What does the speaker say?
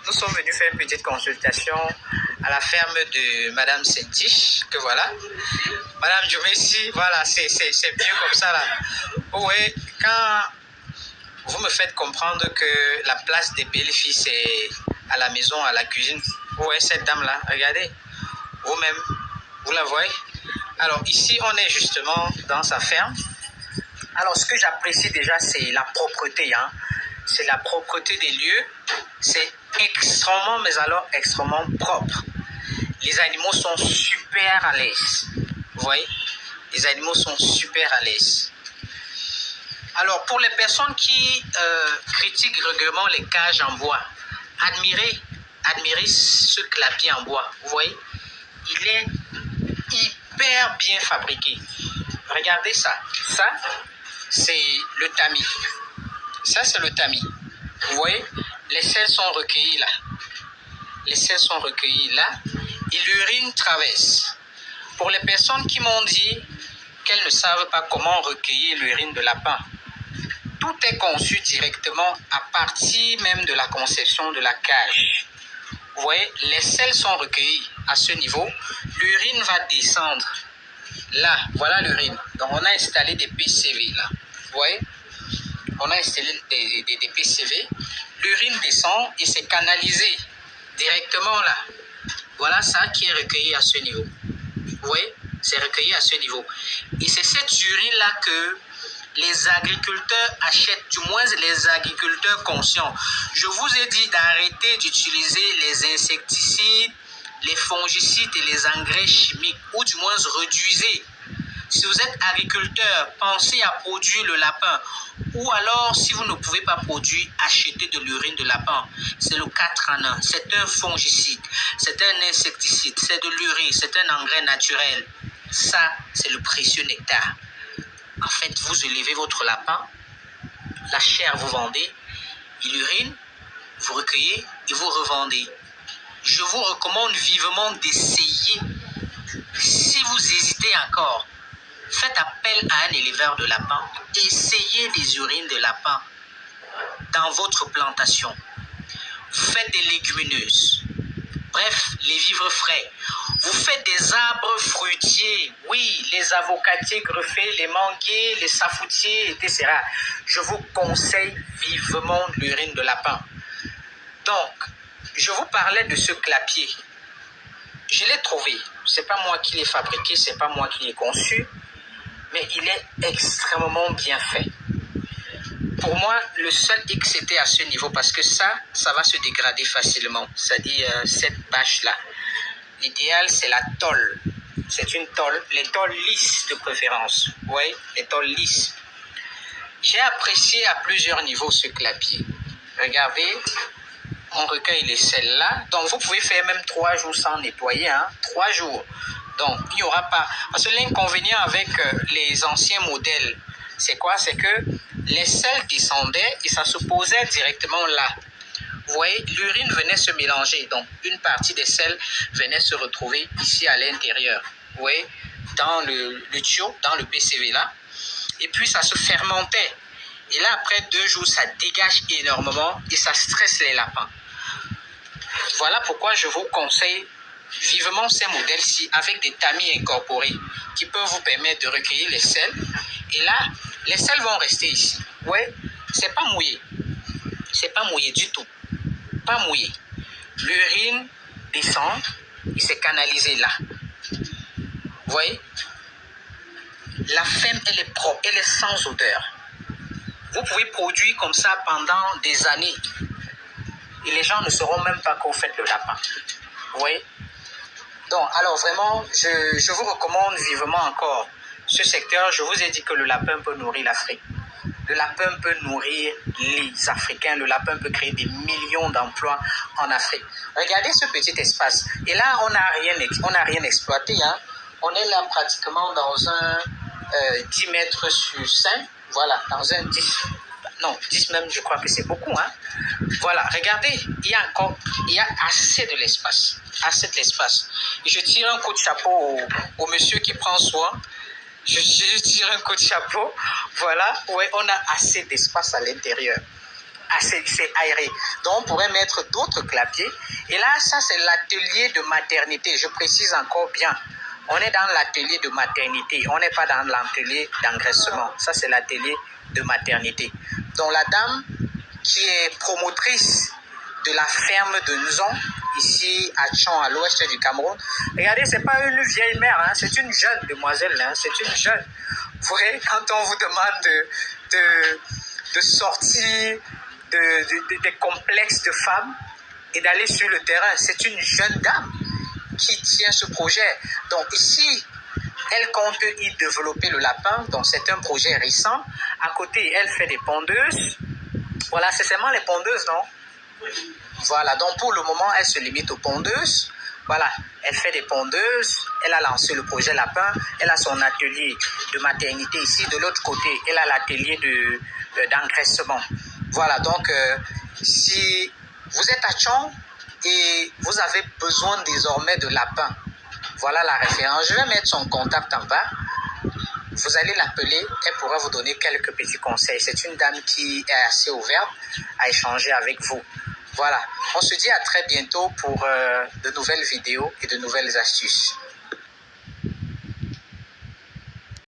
nous sommes venus faire une petite consultation à la ferme de Madame Sentiche, que voilà. Madame Djoumessi, voilà, c'est mieux comme ça là. Oui, quand vous me faites comprendre que la place des belles-filles, c'est à la maison, à la cuisine. Oui, cette dame-là, regardez, vous-même, vous la voyez. Alors ici, on est justement dans sa ferme. Alors, ce que j'apprécie déjà, c'est la propreté, hein. C'est la propreté des lieux. C'est extrêmement, mais alors extrêmement propre. Les animaux sont super à l'aise. Vous voyez? Les animaux sont super à l'aise. Alors, pour les personnes qui critiquent régulièrement les cages en bois, admirez ce clapier en bois. Vous voyez? Il est hyper bien fabriqué. Regardez ça. Ça, c'est le tamis. Ça, c'est le tamis. Vous voyez? Les selles sont recueillies là. Les selles sont recueillies là. Et l'urine traverse. Pour les personnes qui m'ont dit qu'elles ne savent pas comment recueillir l'urine de lapin, tout est conçu directement à partir même de la conception de la cage. Vous voyez, les selles sont recueillies à ce niveau. L'urine va descendre. Là, voilà l'urine. Donc, on a installé des PCV là. Vous voyez? On a installé des PCV. L'urine descend et c'est canalisé directement là. Voilà ça qui est recueilli à ce niveau. Vous voyez? C'est recueilli à ce niveau. Et c'est cette urine-là que les agriculteurs achètent, du moins les agriculteurs conscients. Je vous ai dit d'arrêter d'utiliser les insecticides, les fongicides et les engrais chimiques, ou du moins réduisez. Si vous êtes agriculteur, pensez à produire le lapin. Ou alors, si vous ne pouvez pas produire, achetez de l'urine de lapin. C'est le 4 en 1. C'est un fongicide, c'est un insecticide, c'est de l'urine, c'est un engrais naturel. Ça, c'est le précieux nectar. En fait, vous élevez votre lapin, la chair vous vendez, et l'urine, vous recueillez et vous revendez. Je vous recommande vivement d'essayer. Si vous hésitez encore, faites appel à un éleveur de lapins. Essayez des urines de lapin dans votre plantation. Faites des légumineuses. Bref, les vivres frais. Vous faites des arbres fruitiers. Oui, les avocatiers greffés, les manguiers, les safoutiers, etc. Je vous conseille vivement l'urine de lapin. Donc, je vous parlais de ce clapier. Je l'ai trouvé. C'est pas moi qui l'ai fabriqué, c'est pas moi qui l'ai conçu. Mais il est extrêmement bien fait. Pour moi, le seul X c'était à ce niveau parce que ça va se dégrader facilement. C'est-à-dire cette bâche-là. L'idéal, c'est la tôle. C'est une tôle, les tôles lisses de préférence. Vous voyez, les tôles lisses. J'ai apprécié à plusieurs niveaux ce clapier. Regardez, on recueille les selles là. Donc, vous pouvez faire même 3 jours sans nettoyer. 3 jours. Donc, il n'y aura pas... Parce que l'inconvénient avec les anciens modèles, c'est quoi? C'est que les selles descendaient et ça se posait directement là. Vous voyez, l'urine venait se mélanger. Donc, une partie des selles venait se retrouver ici à l'intérieur. Vous voyez, dans le tuyau, dans le PCV là. Et puis, ça se fermentait. Et là, après 2 jours, ça dégage énormément et ça stresse les lapins. Voilà pourquoi je vous conseille vivement ces modèles-ci avec des tamis incorporés qui peuvent vous permettre de recueillir les selles. Et là, les selles vont rester ici. Vous voyez, c'est pas mouillé. C'est pas mouillé du tout. Pas mouillé. L'urine descend et c'est canalisé là. Vous voyez? La femme, elle est propre, elle est sans odeur. Vous pouvez produire comme ça pendant des années. Et les gens ne sauront même pas que vous faites le lapin. Vous voyez? Donc, alors vraiment, je vous recommande vivement encore ce secteur. Je vous ai dit que le lapin peut nourrir l'Afrique. Le lapin peut nourrir les Africains. Le lapin peut créer des millions d'emplois en Afrique. Regardez ce petit espace. Et là, on n'a rien exploité. On est là pratiquement dans un 10 mètres sur 5. Voilà, dans un 10. Non, 10 même, je crois que c'est beaucoup. Voilà, regardez, il y a assez de l'espace. Assez de l'espace. Et je tire un coup de chapeau au monsieur qui prend soin. Je tire un coup de chapeau. Voilà, ouais, on a assez d'espace à l'intérieur. c'est aéré. Donc, on pourrait mettre d'autres clapiers. Et là, ça, c'est l'atelier de maternité. Je précise encore bien. On est dans l'atelier de maternité. On n'est pas dans l'atelier d'engraissement. Ça, c'est l'atelier de maternité. Donc, la dame qui est promotrice de la ferme de Nzon, ici à Tchon, à l'ouest du Cameroun. Regardez, c'est pas une vieille mère, hein, c'est une jeune demoiselle, hein, c'est une jeune. Vous voyez, quand on vous demande de sortir des complexes de femmes et d'aller sur le terrain, c'est une jeune dame qui tient ce projet. Donc ici, elle compte y développer le lapin, donc c'est un projet récent. À côté, elle fait des pondeuses. Voilà, c'est seulement les pondeuses, non? Voilà, donc pour le moment, elle se limite aux pondeuses. Voilà, elle fait des pondeuses, elle a lancé le projet lapin, elle a son atelier de maternité ici. De l'autre côté, elle a l'atelier d'engraissement. Voilà, donc si vous êtes à Tchon et vous avez besoin désormais de lapin, voilà la référence. Je vais mettre son contact en bas. Vous allez l'appeler, elle pourra vous donner quelques petits conseils. C'est une dame qui est assez ouverte à échanger avec vous. Voilà, on se dit à très bientôt pour de nouvelles vidéos et de nouvelles astuces.